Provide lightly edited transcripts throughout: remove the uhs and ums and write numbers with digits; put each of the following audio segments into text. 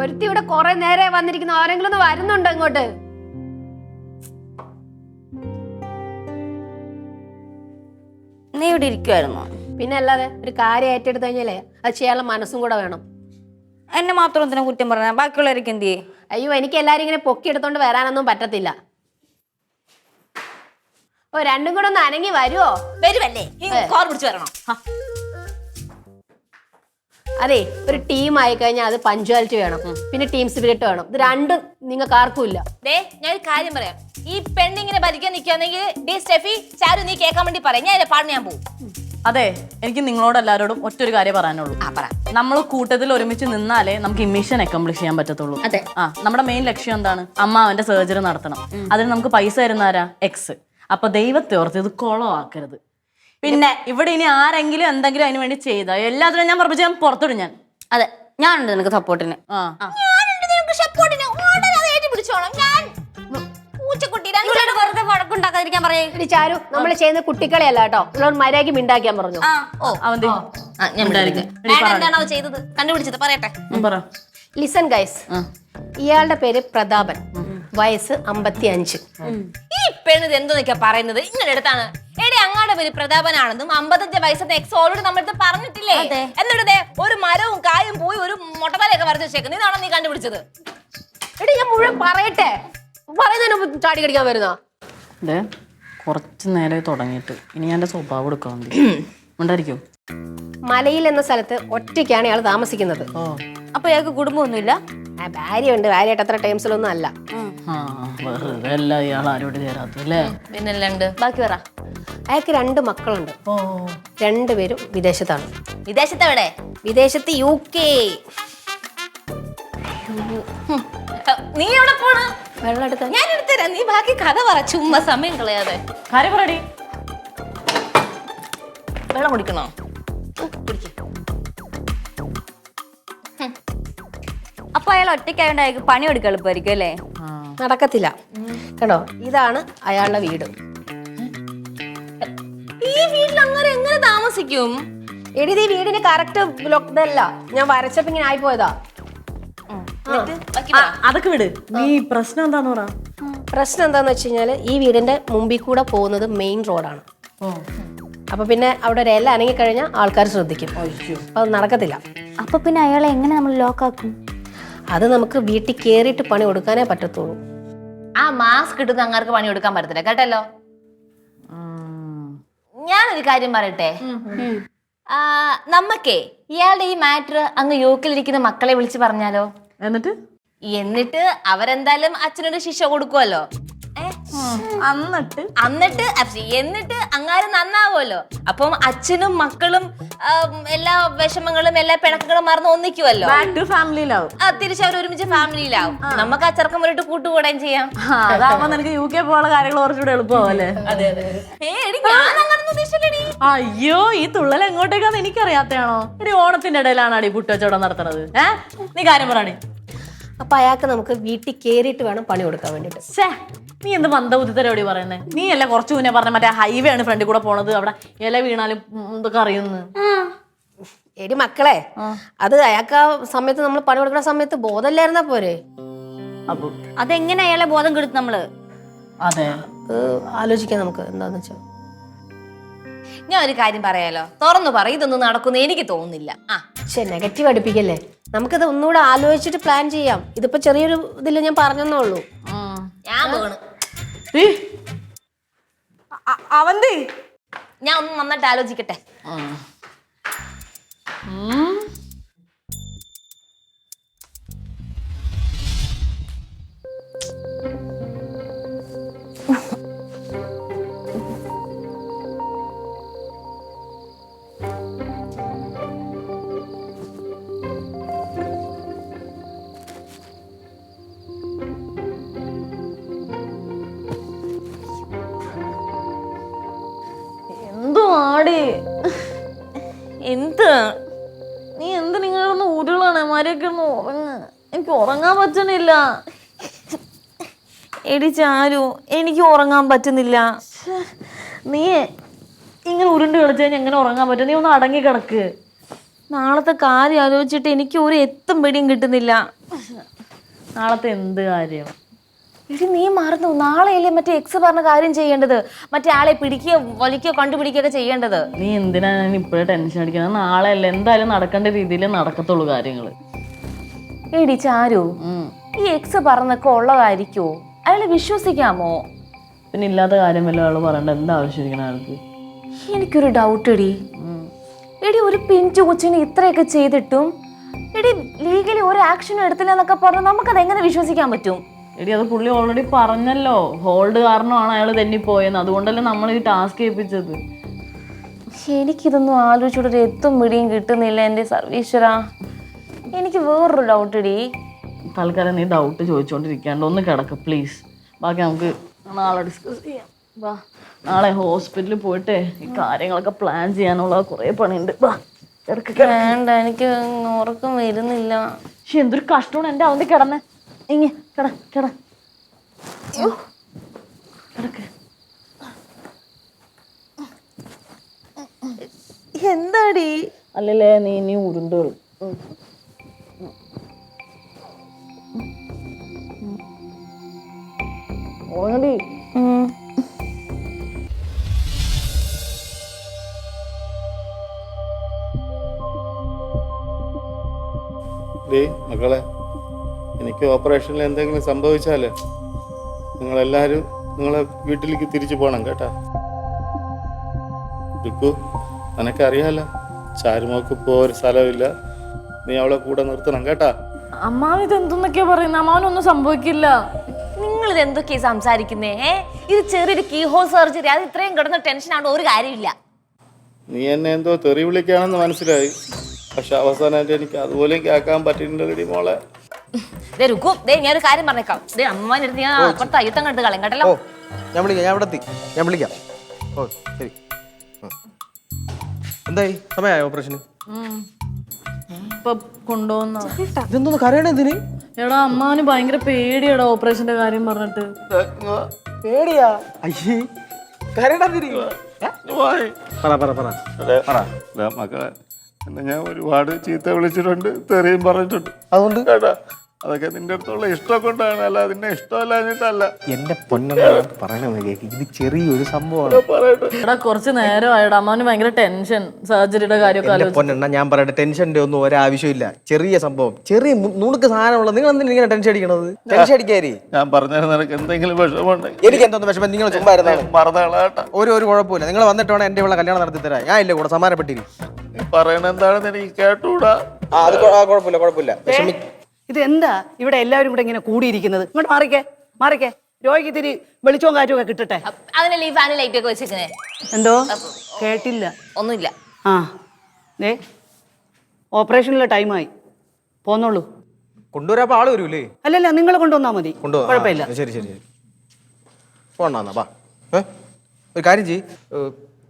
ഒരുത്തി ഇവിടെ കുറെ നേരെ വന്നിരിക്കുന്ന ആരെങ്കിലും ഒന്ന് വരുന്നുണ്ടോ ഇങ്ങോട്ട്? നീ ഇവിടെ ഇരിക്കുവായിരുന്നോ? പിന്നെ അല്ലാതെ ഒരു കാര്യം ഏറ്റെടുത്ത് കഴിഞ്ഞാലേ അത് ചെയ്യാനുള്ള മനസ്സും കൂടെ വേണം. എന്നെ മാത്രം എന്തിനാ കുറ്റം പറഞ്ഞ? ബാക്കിയുള്ളവർക്ക് എന്ത് ചെയ്യേ? അയ്യോ, എനിക്ക് എല്ലാരും ഇങ്ങനെ പൊക്കിയെടുത്തോണ്ട് വരാനൊന്നും പറ്റത്തില്ല. ഓ, രണ്ടും കൂടെ ഒന്ന് അനങ്ങി വരുവോ? വരുമല്ലേ? കോർ പിടിച്ചു വരണം. അതെ, ഒരു ടീം ആയി കഴിഞ്ഞാൽ അത് പഞ്ച്വാലിറ്റി വേണം, പിന്നെ ടീം സ്പിരിറ്റ് വേണം. ഇത് രണ്ടും നിങ്ങൾക്ക് ആർക്കും ഇല്ല. ഞാൻ ഒരു കാര്യം പറയാം. ഈ പെണ്ണിങ്ങനെ ഭരിക്കാൻ നിൽക്കുകയാണെങ്കിൽ ഡി സ്റ്റെഫി ചാരു നീ കേൾക്കാൻ വേണ്ടി പറയാം. ഞാൻ പാടിന് ഞാൻ പോകും. അതെ, എനിക്ക് നിങ്ങളോട് എല്ലാവരോടും ഒറ്റൊരു കാര്യം പറയാനുള്ളൂ. നമ്മൾ കൂട്ടത്തിൽ ഒരുമിച്ച് നിന്നാലേ നമുക്ക് ഈ മിഷൻ അക്കംപ്ലിഷ് ചെയ്യാൻ പറ്റത്തുള്ളൂ. അതെ. നമ്മുടെ മെയിൻ ലക്ഷ്യം എന്താണ്? അമ്മ അവന്റെ സർജറി നടത്തണം. അതിന് നമുക്ക് പൈസ തരുന്നാരാ? എക്സ്. അപ്പൊ ദൈവത്തെ ഓർത്ത് ഇത് കുളമാക്കരുത്. പിന്നെ ഇവിടെ ഇനി ആരെങ്കിലും എന്തെങ്കിലും അതിന് വേണ്ടി ചെയ്താ എല്ലാത്തിനും ഞാൻ പറപ്പിച്ച് ഞാൻ പുറത്തിടും. ഞാൻ അതെ, ഞാനുണ്ട് നിനക്ക് സപ്പോർട്ടിന്. വെറുതെ വഴക്കുണ്ടാക്കാതിരിക്കാൻ പറയേ. ചാരു, നമ്മൾ ചെയ്യുന്ന കുട്ടികളെയല്ല കേട്ടോ, ഉള്ളവർ മര്യാദയ്ക്ക് മിണ്ടാക്കിയാൻ പറഞ്ഞു. എന്താണോ ചെയ്തത് കണ്ടുപിടിച്ചത് പറയട്ടെ. ലിസൺ ഗൈസ്, ഇയാളുടെ പേര് പ്രതാപൻ, വയസ്സ് 55. ഈ പെണ്ണിത് എന്തോന്നൊക്കെയാ പറയുന്നത്? ഇങ്ങനെ എടുത്താണ് എടി അങ്ങാടെ പേര് പ്രതാപനാണെന്നും 55 വയസ്സത്തെ എക്സ് ഓൾറെഡി നമ്മളടുത്ത് പറഞ്ഞിട്ടില്ലേ? എന്നിട്ടേ ഒരു മരവും കായും പോയി ഒരു മുട്ടമലയൊക്കെ വരച്ചു വെച്ചേക്കുന്നത്. ഇതാണോ നീ കണ്ടുപിടിച്ചത്? എടി, ഞാൻ മുഴുവൻ പറയട്ടെ. പറയുന്നതിന് ചാടി കടിക്കാൻ വരുന്ന കുറച്ച് നേരെ തുടങ്ങിയിട്ട് ഇനി ഞാൻ എന്റെ സ്വഭാവം എടുക്കാൻ ഉണ്ടായിരിക്കും. മലയിൽ എന്ന സ്ഥലത്ത് ഒറ്റയ്ക്കാണ് ഇയാൾ താമസിക്കുന്നത്. അപ്പൊ ഇയാൾക്ക് കുടുംബമൊന്നുമില്ല? ഭാര്യയുണ്ട്. ഭാര്യയായിട്ട് അത്ര ടൈംസിലൊന്നും അല്ല. വെറുതെ അല്ല ഇയാൾ ആരോട് ചേരാത്തല്ലേ? പിന്നല്ലാണ്ട് ബാക്കി പറ. അയാൾക്ക് 2 മക്കളുണ്ട്. 2 പേരും വിദേശത്താണ്. വിദേശത്തെവിടെ? വിദേശത്ത് UK. നീ എവിടെ പോണ? വെള്ളം എടുത്ത ഞാൻ എടുത്തരാം. നീ ബാക്കി കഥ പറ, ചുമ്മാ സമയം കളയാതെ. കാര്യം പറയടി. വെള്ളം കുടിക്കണോ? അപ്പൊ അയാൾ ഒറ്റയ്ക്കായോണ്ട് അയാൾക്ക് പണിയെടുക്കാൻ എളുപ്പമായിരിക്കും അല്ലേ? നടക്കത്തില്ല. കേട്ടോ, ഇതാണ് അയാളുടെ വീട്. ഈ വീട്ടിൽ അങ്ങനെ എങ്ങനെ താമസിക്കും? എടി, ഈ വീടിന് കറക്റ്റ് ഇതല്ല, ഞാൻ വരച്ചപ്പോ ഇങ്ങനെ ആയിപ്പോയതാ. അതൊക്കെ വിട്. നീ പ്രശ്നം എന്താന്ന് പറ. പ്രശ്നം എന്താന്ന് വെച്ച് കഴിഞ്ഞാല് ഈ വീടിന്റെ മുമ്പിൽ കൂടെ പോകുന്നത് മെയിൻ റോഡാണ്. അപ്പൊ പിന്നെ അവിടെ ഒരു ഇല അനങ്ങി കഴിഞ്ഞാൽ ആൾക്കാർ ശ്രദ്ധിക്കും. അപ്പൊ അത് നടക്കത്തില്ല. അപ്പൊ പിന്നെ അയാളെ എങ്ങനെ നമ്മൾ ലോക്കാക്കും? അത് നമുക്ക് വീട്ടിൽ കേറിയിട്ട് പണി കൊടുക്കാനേ പറ്റത്തുള്ളൂ. ആ മാസ്ക് ഇട്ടുന്ന അങ്ങാർക്ക് പണി കൊടുക്കാൻ പറ്റത്തില്ല കേട്ടല്ലോ. ഞാനൊരു കാര്യം പറയട്ടെ. നമ്മക്കേ ഇയാളുടെ ഈ മാറ്റർ അങ്ങ് യോക്കിലിരിക്കുന്ന മക്കളെ വിളിച്ച് പറഞ്ഞാലോ? എന്നിട്ട് അവരെന്തായാലും അച്ഛനൊരു ശിക്ഷ കൊടുക്കുമല്ലോ. എന്നിട്ട് അങ്ങാരും നന്നാവുമല്ലോ. അപ്പം അച്ഛനും മക്കളും എല്ലാ വിഷമങ്ങളും എല്ലാ പിണക്കുകളും മറന്ന് ഒന്നിക്കുമല്ലോ. തിരിച്ച് അവർ ഒരുമിച്ച് ഫാമിലിയിലാവും. നമുക്ക് ആ ചെറുക്കം വരിട്ട് കൂട്ടുകൂടുകയും ചെയ്യാം. അതാവുമ്പോ നിനക്ക് UK പോലുള്ള കാര്യങ്ങൾ കുറച്ചുകൂടെ എളുപ്പമല്ലേ? അയ്യോ, ഈ തുള്ളൽ എങ്ങോട്ടേക്കാന്ന് എനിക്കറിയാത്തയാണോ? എടി, ഓണത്തിന്റെ ഇടയിലാണ് അടി പുട്ടുവച്ചവടം നടത്തണത്. നീ കാര്യം പറയണേ. അപ്പൊ അയാൾക്ക് നമുക്ക് വീട്ടിൽ കേറിയിട്ട് വേണം പണി കൊടുക്കാൻ വേണ്ടിട്ട്. നീ എന്ത് മന്ദബുദ്ധിത്തരോടി പറയുന്നേ? നീ അല്ല കുറച്ചു മുന്നേ പറഞ്ഞ മറ്റേ ഹൈവേ ആണ് ഫ്രണ്ടിൽ കൂടെ പോണത്, അവിടെ ഇല വീണാലും എന്തൊക്കെ അറിയുന്നു. എടി മക്കളെ, അത് അയാൾക്ക് ആ സമയത്ത് നമ്മൾ പണി കൊടുക്കുന്ന സമയത്ത് ബോധമില്ലായിരുന്നാ പോരെ? അപ്പൊ അതെങ്ങനെ അയാളെ ബോധം കെടുത്ത് നമ്മള്? അതെ, ആലോചിക്കാം നമുക്ക്. എന്താന്ന് വെച്ചാ ഞാൻ ഒരു കാര്യം പറയാലോ, തുറന്നു പറ, ഇതൊന്നും നടക്കുന്നു എനിക്ക് തോന്നുന്നില്ല. നെഗറ്റീവ് അടുപ്പിക്കല്ലേ. നമുക്കിത് ഒന്നുകൂടെ ആലോചിച്ചിട്ട് പ്ലാൻ ചെയ്യാം. ഇതിപ്പോ ചെറിയൊരു ഇതില്ല, ഞാൻ പറഞ്ഞെന്നേ ഉള്ളൂ. ഞാൻ പോണ്. അവന്തി, ഞാൻ ഒന്ന് നന്നായിട്ട് ആലോചിക്കട്ടെ. എന്ത് നീ എന്ത് നിങ്ങളൊന്ന് ഉരുളാണ് മരൊക്കെ ഒന്ന് ഉറങ്ങ. എനിക്ക് ഉറങ്ങാൻ പറ്റണില്ല. എടി ചാരു, എനിക്ക് ഉറങ്ങാൻ പറ്റുന്നില്ല. നീ ഇങ്ങനെ ഉരുണ്ട് കളിച്ചു കഴിഞ്ഞാൽ എങ്ങനെ ഉറങ്ങാൻ പറ്റും? നീ ഒന്ന് അടങ്ങി കിടക്ക്. നാളത്തെ കാര്യം ആലോചിച്ചിട്ട് എനിക്ക് ഒരു എത്തും പിടിയും കിട്ടുന്നില്ല. നാളത്തെ എന്ത് കാര്യം? എടി നീ മറന്നു, നാളെയല്ലേ മറ്റേ എക്സ് പറഞ്ഞ കാര്യം ചെയ്യേണ്ടത്, മറ്റേ ആളെ പിടിക്കുകയോ വലിക്കുകയോ കണ്ടുപിടിക്കുകയൊക്കെ ചെയ്യേണ്ടത്. നീ എന്തിനാ ഞാൻ ഇപ്പോഴേ ടെൻഷൻ അടിക്കുന്നത്? നാളെ അല്ല, എന്തായാലും നടക്കേണ്ട രീതിയിൽ നടക്കത്തുള്ളൂ കാര്യങ്ങള്. എടി ചാരു, ഈ എക്സ് പറഞ്ഞൊക്കെ ഉള്ളതായിരിക്കുമോ? അയാളെ വിശ്വസിക്കാമോ? പിന്നെ ഇല്ലാത്ത കാര്യം വല്ല ആള് പറയണ്ട, എന്താ ആവശ്യമിരിക്കണ ആൾക്ക്? എനിക്കൊരു ഡൗട്ട് എടി. എടി ഒരു പിഞ്ചു കൊച്ചിന് ഇത്രയൊക്കെ ചെയ്തിട്ടും എടി ലീഗലി ഒരു ആക്ഷനും എടുത്തില്ല എന്നൊക്കെ പറഞ്ഞാൽ നമുക്കത് എങ്ങനെ വിശ്വസിക്കാൻ പറ്റും? എടി അത് പുള്ളി ഓൾറെഡി പറഞ്ഞല്ലോ, ഹോൾഡ് കാരണമാണ് അയാൾ തെന്നിപ്പോയെന്ന്. അതുകൊണ്ടല്ലേ നമ്മൾ ഈ ടാസ്ക് ഏൽപ്പിച്ചത്. എനിക്കിതൊന്നും ആലോചിച്ചിട്ട് ഒരു എത്തും പിടിയും കിട്ടുന്നില്ല എൻ്റെ സർവീശ്വരാ. എനിക്ക് വേറൊരു ഡൗട്ട് എടി. തൽക്കാലം നീ ഡൗട്ട് ചോദിച്ചോണ്ടിരിക്കാണ്ട് ഒന്ന് കിടക്ക് പ്ലീസ്. ബാക്കി നമുക്ക് നാളെ ഡിസ്കസ് ചെയ്യാം. വാ, നാളെ ഹോസ്പിറ്റലിൽ പോയിട്ട് ഈ കാര്യങ്ങളൊക്കെ പ്ലാൻ ചെയ്യാനുള്ള കുറേ പണിയുണ്ട്. വാ വേണ്ട, എനിക്ക് ഉറക്കം വരുന്നില്ല. പക്ഷെ എന്തൊരു കഷ്ടമാണ് എൻ്റെ അവന്തി കിടന്ന്. ഇങ്ങ കിടക്ക്. എന്താടി? അല്ലല്ലേ നീ ഇനി ഉരുണ്ടോളൂ. ഓടി മക്കളെ, എനിക്ക് ഓപ്പറേഷനിൽ എന്തെങ്കിലും സംഭവിച്ചാൽ നിങ്ങളെല്ലാവരും നിങ്ങളെ വീട്ടിലേക്ക് തിരിച്ചു പോകണം കേട്ടാ. രുക്കു, നിനക്കറിയാലോ ചാരുമോക്ക് ഇപ്പോൾ ഒരു സ്ഥലമില്ല, നീ അവളെ കൂടെ നിർത്തണം കേട്ടാ. അമ്മാവ് ഇത് എന്തെന്നൊക്കെയാ പറയുന്നത്? അമ്മാവനൊന്നും സംഭവിക്കില്ല. നിങ്ങൾ ഇത് എന്തൊക്കെയാ സംസാരിക്കുന്നേ? ഇത് ചെറിയൊരു കീ ഹോൾ സർജറി, അത് ഇത്രയും കിടന്ന ടെൻഷൻ ആണോ? ഒരു കാര്യമില്ല. നീ എന്നെ എന്തോ തെറി വിളിക്കുകയാണെന്ന് മനസ്സിലായി, പക്ഷെ അവസാനമായിട്ട് എനിക്ക് അതുപോലെയും കേൾക്കാൻ പറ്റിയിട്ടുണ്ടടി മോളെ. ഞാനൊരു കാര്യം പറഞ്ഞേക്കാം. അമ്മാൻ്റെ അടുത്ത് ഞാൻ അപ്പുറത്ത് അയ്യത്തം കണ്ടു കളയും കേട്ടല്ലോ. ഞാൻ വിളിക്കാം. ഓ ശരി. എന്തായി, സമയമായി ഓപ്പറേഷന്? ഇപ്പൊ കൊണ്ടുപോകുന്ന ഇതെന്തോന്ന് കരയണേ എന്തിന്? എടാ അമ്മാവന് ഭയങ്കര പേടിയാടാ ഓപ്പറേഷന്റെ കാര്യം പറഞ്ഞിട്ട്. പേടിയാ? അയ്യേ, കരയണെന്തിന്? മക്കളെ, എന്നെ ഞാൻ ഒരുപാട് ചീത്ത വിളിച്ചിട്ടുണ്ട്, തെറിയും പറഞ്ഞിട്ടുണ്ട്. അതുകൊണ്ട് കേട്ടാ, അതൊക്കെ നിന്റെ അടുത്തുള്ള ഇഷ്ടം കൊണ്ടാണ്, അല്ല നിന്നെ ഇഷ്ടമല്ലാഞ്ഞിട്ടല്ല. എന്റെ പൊന്നെണ്ണ പറയണ കേക്ക്, ഇത് ചെറിയൊരു സംഭവമാണ്. പറയട്ടെ, എടാ കുറച്ച് നേരമായിടാ അമ്മാവന് ഭയങ്കര ടെൻഷൻ, സർജറിയുടെ കാര്യമൊക്കെ എന്റെ ആലോചിച്ച്. പൊന്നെണ്ണ ഞാൻ പറയട്ടെ, ടെൻഷന്റെ ഒന്നും ഒരാവശ്യമില്ല. ചെറിയ സംഭവം, ചെറിയ നുണുക്ക് സാധനമുള്ള നിങ്ങൾ എന്തിനാ ഇങ്ങനെ ടെൻഷൻ അടിക്കണത്? ടെൻഷൻ അടിക്കാരി. ഞാൻ പറഞ്ഞാൽ നിനക്ക് എന്തെങ്കിലും വിഷമമുണ്ടെങ്കിൽ എനിക്ക് എന്തോന്ന് വിഷമം? നിങ്ങൾ ചുമ്മാ ഇരുന്നാണ്. മറന്നാളാട്ടാ. ഒരു കുഴപ്പമില്ല. നിങ്ങൾ വന്നിട്ട് വേണം എന്റെ ഇവിടെ കല്യാണം നടത്തി തരാം. ഞാൻ ഇല്ല കൂടെ സമാനപ്പെട്ടിരി. നീ പറയണ എന്താണെന്ന് എനിക്ക് കേട്ടൂടാ. അത് കുഴപ്പമില്ല. ഇത് എന്താ ഇവിടെ എല്ലാവരും കൂടെ ഇങ്ങനെ കൂടിയിരിക്കുന്നത്? ഇങ്ങോട്ട് മാറിക്കേ. രോഗിക്ക് ഇത്തിരി വെളിച്ചവും കാറ്റും ഒക്കെ കിട്ടട്ടെ. അതിനല്ലേ ഈ ഫാനും ലൈറ്റ് ഒക്കെ വെച്ചിരിക്കുന്നേ? എന്തോ കേട്ടില്ല. ഒന്നുമില്ല. ആ ദേ, ഓപ്പറേഷനുള്ള ടൈമായി, പോന്നോളൂ. കൊണ്ടുവരാപ്പോ ആള് വരൂലേ? അല്ലല്ല, നിങ്ങൾ കൊണ്ടുവന്നാ മതി, കുഴപ്പമില്ല. ശരി. പോണ്ടാ വാ. ഒരു കാര്യം ചെയ്യ്,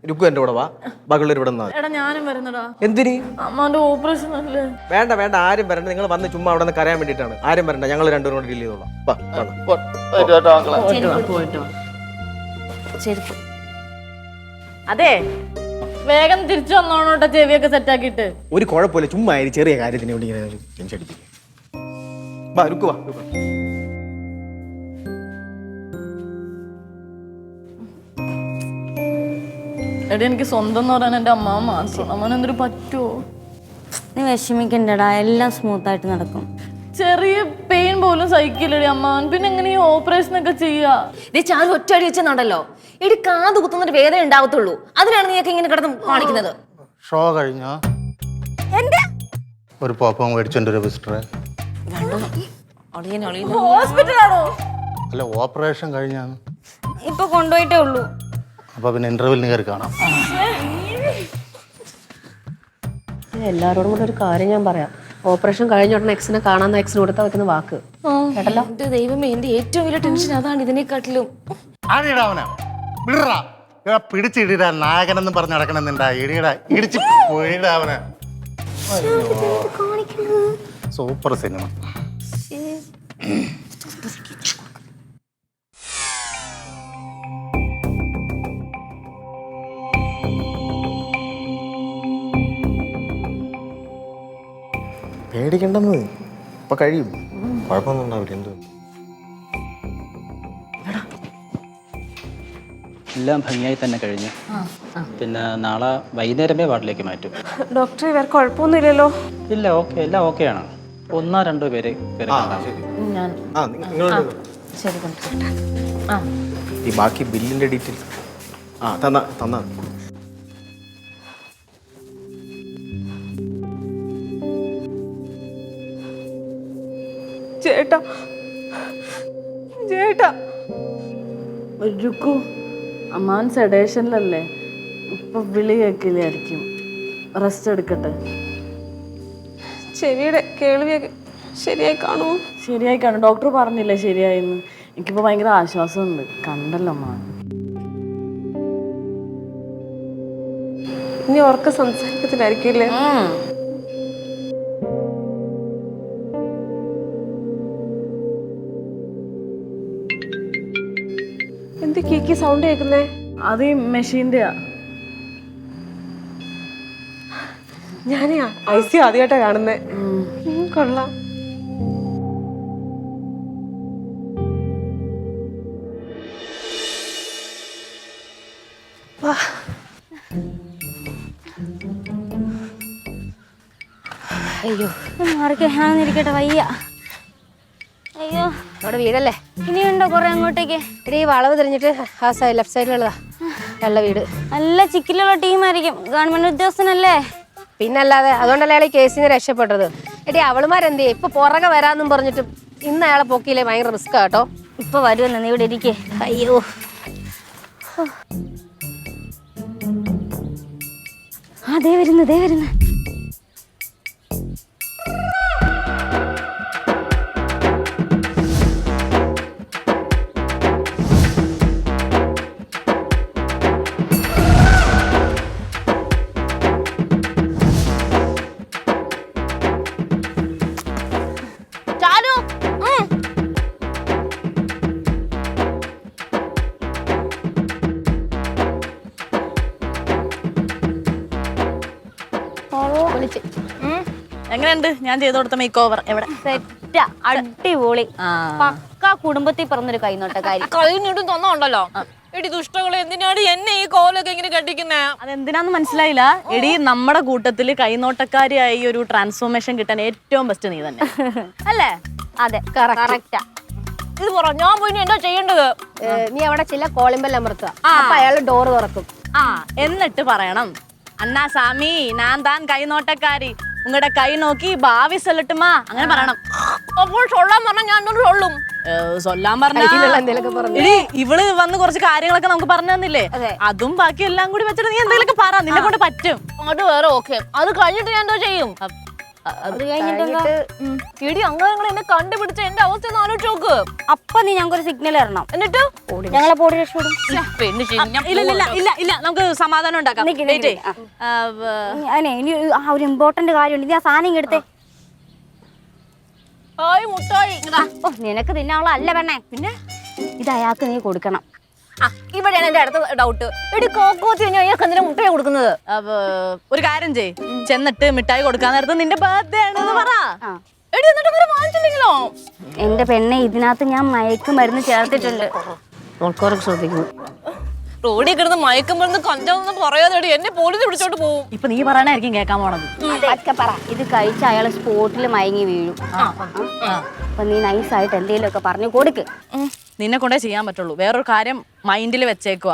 രുക്കു എന്റെ കൂടെ വാ, ബാക്കിയുള്ളവർ ഇവിടെ നിന്നാ. എടാ ഞാനും വരുന്നടാ. എന്തിന്? അമ്മാന്റെ ഓപ്പറേഷൻ അല്ലേ? വേണ്ട, ആരും വരണ്ട. നിങ്ങൾ വന്ന് ചുമ്മാ അവിടെ നിന്ന് കരയാൻ വേണ്ടിയിട്ടാണ്. ആരും വരണ്ട, ഞങ്ങൾ രണ്ടുപേരും കൂടെ ഡീൽ ചെയ്തോളാം. വാ. പോയിട്ട് വാ. ചെരുപ്പ്. അതെ, വേഗം തിരിച്ചു വന്നോണോട്ടെ, ചെവിയൊക്കെ സെറ്റ് ആക്കിയിട്ട്. ഒരു കുഴപ്പമില്ല, ചുമ്മാ ചെറിയ കാര്യത്തിന് വേണ്ടി ഇങ്ങനെ ടെൻഷൻ അടിപ്പിക്കും. വാ രുക്കു വാ. എടി എനിക്ക് സ്വന്തം എന്ന് പറയാൻ എന്റെ അമ്മാവൻ മാത്രമാണ്. അമ്മ എന്തൊരു പറ്റുമോ? നീ വിഷമിക്കണ്ടടാ, എല്ലാം സ്മൂത്ത് ആയിട്ട് നടക്കും. ചെറിയ പെയിൻ പോലും സഹിക്കില്ലടി അമ്മാവൻ, പിന്നെ എങ്ങനെ ഈ ഓപ്പറേഷൻ ഒക്കെ ചെയ്യാ? ചാരു ഒറ്റയടി വെച്ചെന്നുണ്ടല്ലോ, ഇടി കാത് കുത്തുന്നൊരു വേദന ഉണ്ടാവത്തുള്ളൂ. അതിനാണ് നീയൊക്കെ ഇങ്ങനെ കിടന്ന് കാണിക്കുന്നത്. ഷോ കഴിഞ്ഞോ? ഒരു പോപ്പം മേടിച്ചോണ്ട് ഒരു വിസിറ്ററെ. ഹോസ്പിറ്റലാണോ? അല്ല, ഓപ്പറേഷൻ കഴിഞ്ഞാണ്. ഇപ്പൊ കൊണ്ടുപോയിട്ടേ ഉള്ളൂ. അപ്പൊ പിന്നെ ഇന്റർവ്യൂവിന് കയറി കാണാം. എല്ലാവരോടും കൂടെ ഒരു കാര്യം ഞാൻ പറയാം. ഓപ്പറേഷൻ കഴിഞ്ഞ ഉടനെ എക്സിനെ കാണാൻ എക്സിന് കൊടുത്താൽ വെക്കുന്ന വാക്ക് കേട്ടല്ലോ. ദൈവമേ, എന്റെ ഏറ്റവും വലിയ ടെൻഷൻ അതാണ്. ഇതിനെക്കാട്ടിലും പിടിച്ചിടാ നായകനെന്ന് പറഞ്ഞ് നടക്കണമെന്നുണ്ടാ. ഇടിച്ച് പോയിടാവനെ. Super cinema. പേടിക്കണ്ടെന്ന്. ഇപ്പൊ കഴിയും, കുഴപ്പമൊന്നും ഉണ്ടാവില്ല. എന്ത് എല്ലാം ഭംഗിയായി തന്നെ കഴിഞ്ഞു. പിന്നെ നാളെ വൈകുന്നേരമേ വാർഡിലേക്ക് മാറ്റും. ഡോക്ടറെ വേറെ കുഴപ്പമൊന്നുമില്ലല്ലോ? ഇല്ല, ഓക്കെ, എല്ലാം ഓക്കെയാണ്. 1-2 പേര് കാണാം. ഞാൻ ശരി കൊണ്ടുവരട്ടെ. ഈ ബാക്കി ബില്ലിന്റെ ഡീറ്റെയിൽസ് തന്നാ ചേട്ടാ, ചേട്ടാ. രുക്കു, അമ്മാൻ സെഡേഷനിലല്ലേ, ഇപ്പൊ വിളി കേൾക്കില്ലായിരിക്കും. റെസ്റ്റ് എടുക്കട്ടെ. ചെവിയുടെ കേൾവിയൊക്കെ ശരിയായി കാണുമോ? ശരിയായി കാണും. ഡോക്ടർ പറഞ്ഞില്ലേ ശരിയായിന്ന്. എനിക്കിപ്പോ ഭയങ്കര ആശ്വാസമുണ്ട്. കണ്ടല്ലോ അമ്മ. ഇനി ഓർക്ക സംസാരിക്കത്തിലായിരിക്കില്ലേ? എന്ത് കീക്കി സൗണ്ട് കേൾക്കുന്നേ? അത് ഈ മെഷീന്റെയാ. ഞാനേ ഐസി ആദ്യമായിട്ടാ കാണുന്നേ. കൊള്ളാം. അയ്യോ മാറിക്കാനിരിക്കട്ടെ, വയ്യ. അയ്യോ, അവിടെ വീടല്ലേ? ഇനിയുണ്ടോ കുറെ അങ്ങോട്ടേക്ക്? ഇവിടെ ഈ വളവ് തിരിഞ്ഞിട്ട് ആ സൈഡ് ലെഫ്റ്റ് സൈഡിലുള്ളതാ ഉള്ള വീട്. നല്ല ചിക്കിലുള്ള ടീമായിരിക്കും, ഗവൺമെന്റ് ഉദ്യോഗസ്ഥനല്ലേ? പിന്നല്ലാതെ, അതുകൊണ്ടല്ലേ അയാൾ ഈ കേസിന് രക്ഷപ്പെട്ടത്. എടി അവളുമാരെന്ത് ചെയ്യും? ഇപ്പൊ പുറകെ വരാന്നും പറഞ്ഞിട്ട് ഇന്ന് അയാളെ പൊക്കിയില്ലേ ഭയങ്കര റിസ്ക് കേട്ടോ. ഇപ്പൊ വരുമല്ലോ, നീ ഇവിടെ ഇരിക്കേ. അയ്യോ, ദേ വരുന്നു, ദേ വരുന്നു. എങ്ങനെയുണ്ട് ഞാൻ ചെയ്തു കൊടുത്ത മേക്ക് ഓവർ? എവിടെ? സെറ്റാ, അടിപൊളി. പക്ക കുടുംബത്തിൽ പറഞ്ഞൊരു കൈനോട്ടക്കാരി. കഴിഞ്ഞിട്ടും തോന്നുന്നുണ്ടല്ലോ. എടി ദുഷ്ടകളെ, എന്തിനാണ് എന്നെ ഈ കോലൊക്കെ ഇങ്ങനെ കെട്ടിക്കുന്നേ? അതെന്തിനാന്ന് മനസ്സിലായില്ല. എടി, നമ്മുടെ കൂട്ടത്തില് കൈനോട്ടക്കാരിയായി ഒരു ട്രാൻസ്ഫോർമേഷൻ കിട്ടാൻ ഏറ്റവും ബെസ്റ്റ് നീ തന്നെ അല്ലേ? അതെ, കറക്റ്റാ. ഇത് പറ, ഞാൻ പോയി എന്താ ചെയ്യേണ്ടത്? നീ അവിടെ ചില കോളിമ്പൽ അമർത്തുക. അപ്പൊ അയാൾ ഡോറ് തുറക്കും. എന്നിട്ട് പറയണം, അന്നാ സാമി ഞാൻ താൻ കൈനോട്ടക്കാരി, ഉങ്ങളുടെ കൈ നോക്കി ഭാവി സൊല്ലട്ടുമാ, അങ്ങനെ പറയണം. അപ്പോൾ ചൊല്ലാൻ പറഞ്ഞാൽ ഞാൻ ചൊല്ലും. സൊല്ലാൻ പറഞ്ഞ ഇവള് വന്ന് കുറച്ച് കാര്യങ്ങളൊക്കെ നമുക്ക് പറഞ്ഞു തന്നില്ലേ? അതും ബാക്കി എല്ലാം കൂടി വെച്ചിട്ട് നീ എന്തെങ്കിലുമൊക്കെ പറ, നിന്നെ കൊണ്ട് പറ്റും. അത് വേറെ ഓക്കെ. അത് കഴിഞ്ഞിട്ട് ഞാൻ എന്തോ ചെയ്യും? അത് കഴിഞ്ഞിട്ട് ഇടി അങ്ങനെ എന്നെ കണ്ടുപിടിച്ച എന്റെ അവസ്ഥ ഒന്ന് ആലോചിച്ച് നോക്ക്. അപ്പൊ നീ ഞങ്ങൾക്കൊരു സിഗ്നൽ തരണം, എന്നിട്ട് ഞങ്ങളെ പോടി രക്ഷപ്പെടും. ഇല്ല, നമുക്ക് സമാധാനം ഉണ്ടാക്കാം. അതെ, ഇനി ഒരു ഇമ്പോർട്ടന്റ് കാര്യമുണ്ട്. ഇനി ആ സാധനം എടുത്തേ. മുട്ടായി ഓ, നിനക്ക് തിന്നാനുള്ള അല്ല പെണ്ണേ, പിന്നെ ഇത് അയാൾക്ക് നീ കൊടുക്കണം. ഇവിടെയാണ് എന്റെ അടുത്ത ഡൗട്ട്. എടി കോക്കോത്തി കഴിഞ്ഞാൽ അയാൾക്ക് എന്തിനാ മുട്ടായി കൊടുക്കുന്നത്? ഒരു കാര്യം ചെയ്, ചെന്നിട്ട് മിഠായി കൊടുക്കാൻ നേരത്ത് നിന്റെ ബർത്ത്ഡേ ആണെന്ന് പറ. എടി, എന്നിട്ട് അവരെ വാങ്ങിച്ചില്ലെങ്കിലോ? എന്റെ പെണ്ണെ, ഇതിനകത്ത് ഞാൻ മയക്കുമരുന്ന് ചേർത്തിട്ടുണ്ട്. ആൾക്കാരൊക്കെ ശ്രദ്ധിക്കുന്നു. റോഡിൽ കിടന്ന് മയക്കുമരുന്ന് കഞ്ചാവെന്ന് പറയാതെ എന്നെ പോലീസ് പിടിച്ചോണ്ട് പോകും. ഇപ്പൊ നീ പറയണായിരിക്കും കേൾക്കാൻ പോണത്. ഇത് കഴിച്ച അയാള് സ്പോട്ടിൽ മയങ്ങി വീഴും. അപ്പൊ നീ നൈസായിട്ട് എന്തെങ്കിലും ഒക്കെ പറഞ്ഞു കൊടുക്ക്. നിന്നെ കൊണ്ടേ ചെയ്യാൻ പറ്റുള്ളൂ. വേറൊരു കാര്യം മൈൻഡിൽ വെച്ചേക്കുക,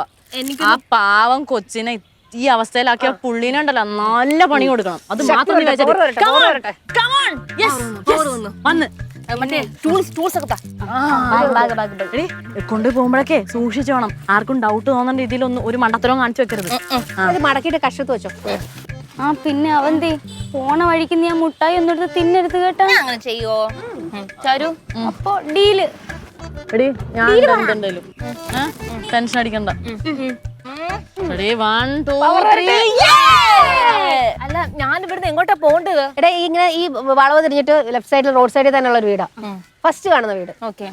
ആ പാവം കൊച്ചിനെ ഈ അവസ്ഥയിലാക്കിയ പുള്ളിനുണ്ടല്ലോ നല്ല പണി കൊടുക്കണം. അത് മാത്രം നീ വെച്ചിട്ട് വന്ന് കൊണ്ടുപോകുമ്പോഴൊക്കെ സൂക്ഷിച്ചോണം. ആർക്കും ഡൗട്ട് തോന്നുന്ന രീതിയിൽ ഒരു മണ്ടത്തരവും കാണിച്ചു വെക്കരുത്. മടക്കിയിട്ട് കഷത്ത് വെച്ചോ. പിന്നെ അവന്തി പോണ വഴിക്ക് നീ ആ മുട്ടായി ഒന്നെടുത്ത് തിന്നെടുത്ത് കേട്ടോ. അങ്ങനെ ചെയ്യോ ചാരു? അപ്പൊ ഡീല്. എടി, ഞാൻ ടെൻഷൻ അടിക്കണ്ട. അല്ല, ഞാൻ ഇവിടുന്ന് എങ്ങോട്ടാ പോകേണ്ടത്? എടേ, ഇങ്ങനെ ഈ വളവ് തിരിഞ്ഞിട്ട് ലെഫ്റ്റ് സൈഡിൽ റോഡ് സൈഡിൽ തന്നെയുള്ള ഒരു വീടാ, ഫസ്റ്റ് കാണുന്ന വീട്. ഓക്കെ,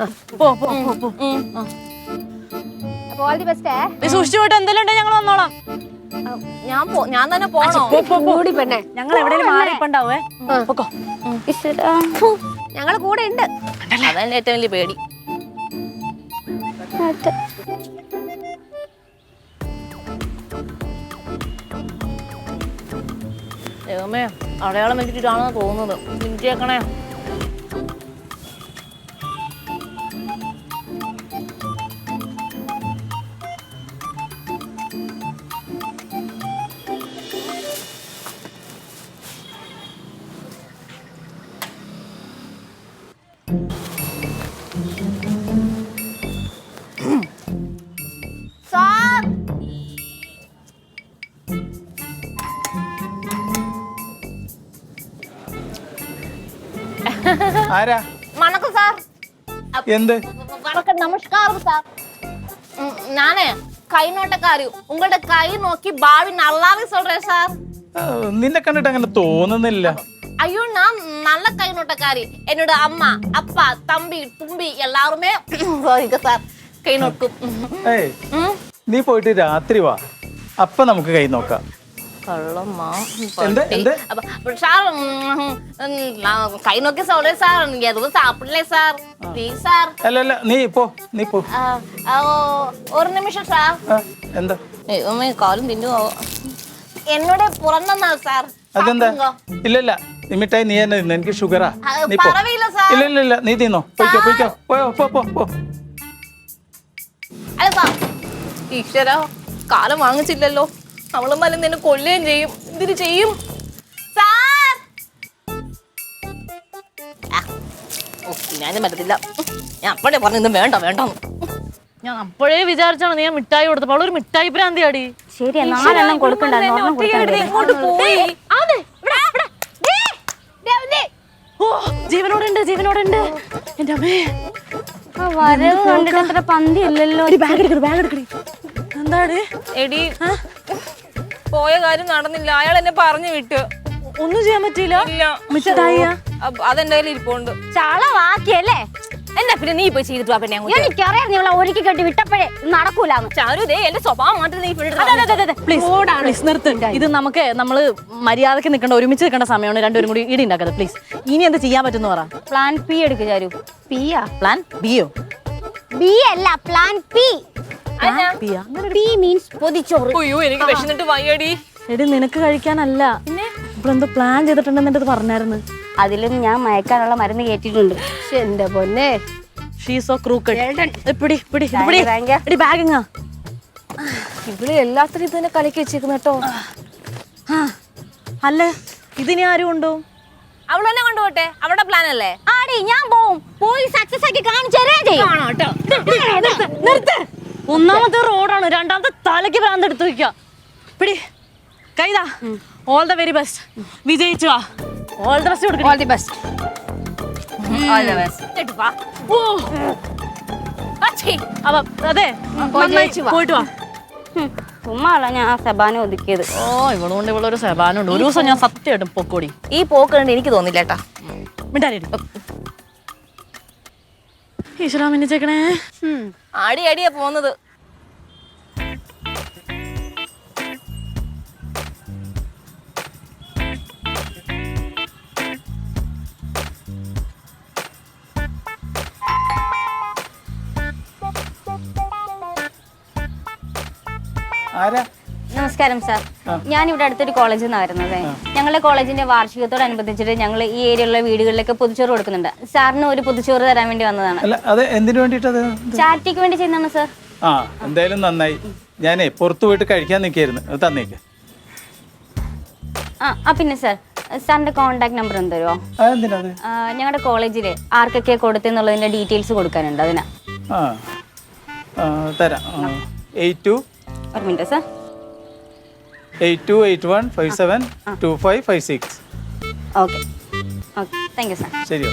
അപ്പൊ ഓൾ ദി ബെസ്റ്റ്. സൂക്ഷിച്ചു പോയിട്ട് എന്തെങ്കിലും ഉണ്ടെങ്കിൽ ഞങ്ങൾ വന്നോളാം. ഞാൻ തന്നെ പോണോ? കൂടി പെണ്ണെ, ഞങ്ങൾ എവിടെയും മാറിപ്പണ്ടാവേ. പൊക്കോ. ഈശ്വരാ. ഞങ്ങള് കൂടെ ഉണ്ട്. അതന്നെ ഏറ്റവും വലിയ പേടി. അതെ. ദൈവമേ, അടയാളം വെച്ചിട്ടാണെന്ന് തോന്നുന്നത്. ചിഞ്ചേക്കണേ. ആരാ? വണക്കം സാർ. എന്ത്? വണക്കം, നമസ്കാരം സാർ. ഞാനേ കൈനോട്ടക്കാരി. ഉങ്ങളുടെ കൈ നോക്കി ഭാവി നല്ലാതെ சொல்றேன் സാർ. നിന്നെ കണ്ടിട്ട് അങ്ങനെ തോന്നുന്നില്ല. ஐயோ, நான் நல்ல கைநோட்டக்காரி. என்னோட அம்மா, அப்பா, தம்பி, தும்பி எல்லாருமே சார் கை நோக்கும். ഏയ്, നീ പോയിട്ട് രാത്രി വാ, അപ്പൊ നമുക്ക് കൈ നോക്കാം. கள்ளம்மா. എന്ത് എന്ത്? சார், நான் கை நோக்கி சொல்றேன் சார். நீங்க எதுவும் சாப்பிடல சார். Please sir. അല്ല അല്ല, നീ പോ. ஒரு நிமிஷம் சார். എന്താ? ദൈവമേ, കാലും തിന്നു. എന്നോട് പിറന്ന നാൾ സാർ. അതെന്താ? ഇല്ലല്ല, നീ മിഠായി നീ തന്നെ തിന്നു. എനിക്ക് ഷുഗറാ. നീ പോ. പറവില്ല സാർ. ഇല്ല ഇല്ല ഇല്ല, നീ തിന്നോ. പോയിക്കോ പോയിക്കോ. പോ പോ പോ. അല്ല സാർ, ഈശ്വര, കാലം വാങ്ങിച്ചില്ലല്ലോ. അവളും മലും നിന്നെ കൊല്ലുകയും ചെയ്യും. എന്തിനു ചെയ്യും സാർ? ഞാനും പറ്റത്തില്ല. ഞാൻ അപ്പോഴേ പറഞ്ഞു ഇന്ന് വേണ്ട വേണ്ട. ഞാൻ അപ്പോഴേ വിചാരിച്ചാണ് നീ മിഠായി കൊടുത്തപ്പോൾ അവളൊരു മിഠായി ഭ്രാന്തിയാടി. ശരിയാ, 4 എണ്ണം കൊടുക്കണ്ട. ഇങ്ങോട്ട് പോയി. ഓ, ജീവനോടുണ്ട് ജീവനോടുണ്ട്. എന്റെ അമ്മേ, വരവ് കണ്ടിട്ട് അത്ര പന്തി അല്ലല്ലോ. ബാഗ് എടുക്കടി, ബാഗ് എടുക്കടി. എന്താണ് എടി, പോയ കാര്യം നടന്നില്ല. അയാൾ എന്നെ പറഞ്ഞു വിട്ടു. ഒന്നും ചെയ്യാൻ പറ്റിയില്ല. ഇല്ല. മിഠായിയാ? അതെന്റെ കയ്യിൽ ഇരിപ്പുണ്ട്. ചളവാക്കിയല്ലേ? എന്നാ പിന്നെ നീ പോയി ചെയ്തിട്ട് വാ. പിന്നെ എനിക്കറിയാം നിങ്ങളെ ഒരുക്കി കെട്ടി വിട്ടപ്പോഴേ നടക്കൂലാന്ന്. ചാരുതേ, എന്റെ സ്വഭാവം മാറ്റി നീ പ്ലീസ് നിർത്ത്. ഇത് നമുക്ക് നമ്മള് മര്യാദക്ക് നിൽക്കേണ്ട, ഒരുമിച്ച് നിൽക്കേണ്ട സമയമാണ്. രണ്ടുപേരും കൂടി ഇടി ഉണ്ടാക്കരുത് പ്ലീസ്. ഇനി എന്ത് ചെയ്യാൻ പറ്റുന്ന പറ. പ്ലാൻ പി എടുക്ക് ചാരു. പിയാ? പ്ലാൻ ബിയോ? ബി അല്ല, plan P. Piya? P means പൊതിച്ചോറ്. അയ്യോ, എനിക്ക് വിശന്നിട്ട് വയ്യടി. എടി, നിനക്ക് കഴിക്കാനല്ല. ഇവളെന്തോ പ്ലാൻ ചെയ്തിട്ടുണ്ടെന്ന് പറഞ്ഞായിരുന്നു. അതിലും ഞാൻ മയക്കാനുള്ള മരുന്ന് കേട്ടിട്ടുണ്ട്. എന്റെ പൊന്നെ, ഷീ സോ ക്രൂക്കഡ്. പിടി പിടി പിടി. എടി, ബാഗിങ്ങാ. ഇവിടെ എല്ലാത്തിനും ഇത് തന്നെ കലക്കി വെച്ചേക്കുന്നു കേട്ടോ. അല്ല, ഇതിനി ആരും ഉണ്ടോ? അവളെന്നെ കൊണ്ടുപോട്ടെ. അവളുടെ പ്ലാൻ അല്ലേ? ആടി, ഞാൻ പോവും. പോയി സക്സസ് ആക്കി കാണിച്ചേരേ ചെയ്യും. നിർത്ത്. ഒന്നാമത്തെ റോഡാണ്, രണ്ടാമത്തെ തലയ്ക്ക് ഭ്രാന്ത് എടുത്തു വെക്കുക. പിടി, കൈതാ. All the very best. വിജയിച്ചു വാ. ഓൾ ദ ബെസ്റ്റ് കൊടുക്കണം. All the best. All the best. ഇങ്ങോട്ട് വാ. ഓ, അച്ഛി. അപ്പൊ അതെ, പോയിട്ട് വാ. ചുമ്മാ അല്ല ഞാൻ ആ സബാനെ ഒതുക്കിയത്. ഓ, ഇവളുകൊണ്ട് ഇവളൊരു സബാനുണ്ട്. ഒരു ദിവസം ഞാൻ സത്യമായിട്ടും പൊക്കോടി. ഈ പോക്ക് കണ്ട് എനിക്ക് തോന്നില്ല കേട്ടാ. മിണ്ടാരി. ഈശ്വരാ, മിന്നിച്ചേക്കണേ. ആടി അടിയാ പോകുന്നത്. ആരാ? നമസ്കാരം സാർ. ഞാൻ ഇവിടെ അടുത്തൊരു കോളേജിൽ നിന്നാണ് വരുന്നത്. ഞങ്ങളുടെ കോളേജിന്റെ വാർഷികത്തോടനുബന്ധിച്ചിട്ട് ഞങ്ങൾ ഈ ഏരിയയിലുള്ള വീടുകളിലൊക്കെ പൊതിച്ചോറ് കൊടുക്കുന്നുണ്ട്. സാറിന് ഒരു പൊതിച്ചോറ് തരാൻ വേണ്ടി വന്നതാണ്. അല്ല, അത് എന്തിനു വേണ്ടിട്ടത്? ചാരിറ്റിക്ക് വേണ്ടി ചെയ്യുന്നതാണ് സാർ. ആ, എന്തായാലും നന്നായി. ഞാനേ പുറത്തു പോയിട്ട് കഴിക്കാൻ നിൽക്കായിരുന്നു. അത് തന്നേക്ക്. പിന്നെ സാർ, സാറിന്റെ കോൺടാക്ട് നമ്പർ ഒന്ന് തരുമോ? അതെന്തിനാ? ഞങ്ങളുടെ കോളേജിൽ ആർക്കൊക്കെ കൊടുത്തെന്നുള്ളതിന്റെ ഡീറ്റെയിൽസ് കൊടുക്കാനുണ്ട്. അതിനാ. തരാം. 82 ഒരു minute sir. 8281572556. Okay okay, thank you sir. ശരിയോ?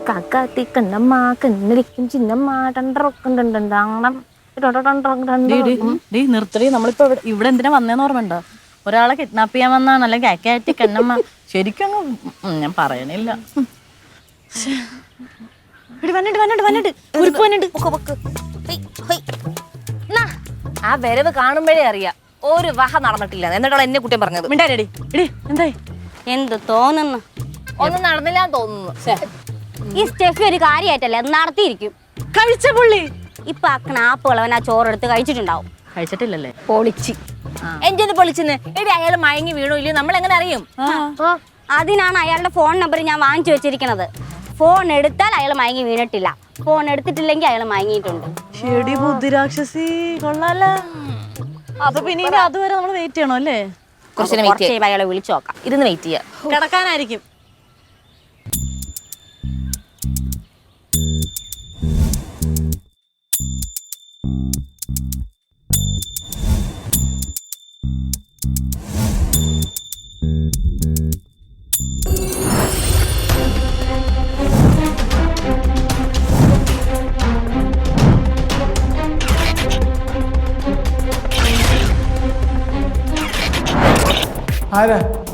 കാക്കാത്തി കണ്ണമ്മ കണ്ണിരിക്കും ചിന്നമ്മ നിർത്തടി. നമ്മളിപ്പോ ഇവിടെ എന്തിനാ വന്നേന്ന് ഓർമ്മയുണ്ടോ? ഒരാളെ കിഡ്നാപ്പ് ചെയ്യാൻ വന്നാണ്. അല്ലെങ്കിൽ കാക്കാറ്റി കണ്ണമ്മ. ശരിക്കും ഞാൻ പറയണില്ല. ആ വരവ് കാണുമ്പോഴേ അറിയാം ഒരു വഹ നടന്നിട്ടില്ല. എന്നിട്ടാണ് എന്നെ കുറ്റം പറഞ്ഞത്. മിണ്ടാടി എടി എന്തായി? എന്ത് തോന്നുന്നു? ഒന്നും നടന്നില്ല തോന്നുന്നു. ഈ സ്റ്റെഫി ഒരു കാര്യമായിട്ടല്ലേ അത് നടത്തിയിരിക്കും. കഴിച്ച പുള്ളി ഇപ്പൊ ആ ക്നാപ്പുകൾ അവൻ ആ ചോറെടുത്ത് കഴിച്ചിട്ടുണ്ടാവും. കഴിച്ചിട്ടില്ലല്ലേ? പൊളിച്ച് എന്റെ പൊളിച്ചെന്ന്. എടി അയാൾ മയങ്ങി വീണോ ഇല്ലയോ നമ്മൾ എങ്ങനെ അറിയും? അതിനാണ് അയാളുടെ ഫോൺ നമ്പർ ഞാൻ വാങ്ങിച്ചു വെച്ചിരിക്കുന്നത്. ഫോൺ എടുത്താൽ അയാൾ മയങ്ങി വീണിട്ടില്ല, ഫോൺ എടുത്തിട്ടില്ലെങ്കിൽ അയാൾ മയങ്ങിയിട്ടുണ്ട്. ഷെടി ബുദ്ധിരാക്ഷസി കൊള്ളാല. അപ്പൊ പിന്നെ ഇനി അതുവരെ നമ്മൾ വെയിറ്റ് ചെയ്യണോ അല്ലേ? കുറച്ച് കുറച്ച് കഴിയുമ്പോൾ അയാളെ വിളിച്ചു നോക്കാം. ഇരുന്ന് വെയിറ്റ് ചെയ്യാം. കിടക്കാനായിരിക്കും.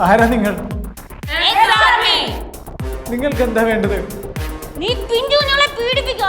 ആരാ നിങ്ങൾ? നിങ്ങൾക്ക് എന്താ വേണ്ടത്? നീ പിന്തുണകളെ പീഡിപ്പിക്കുക.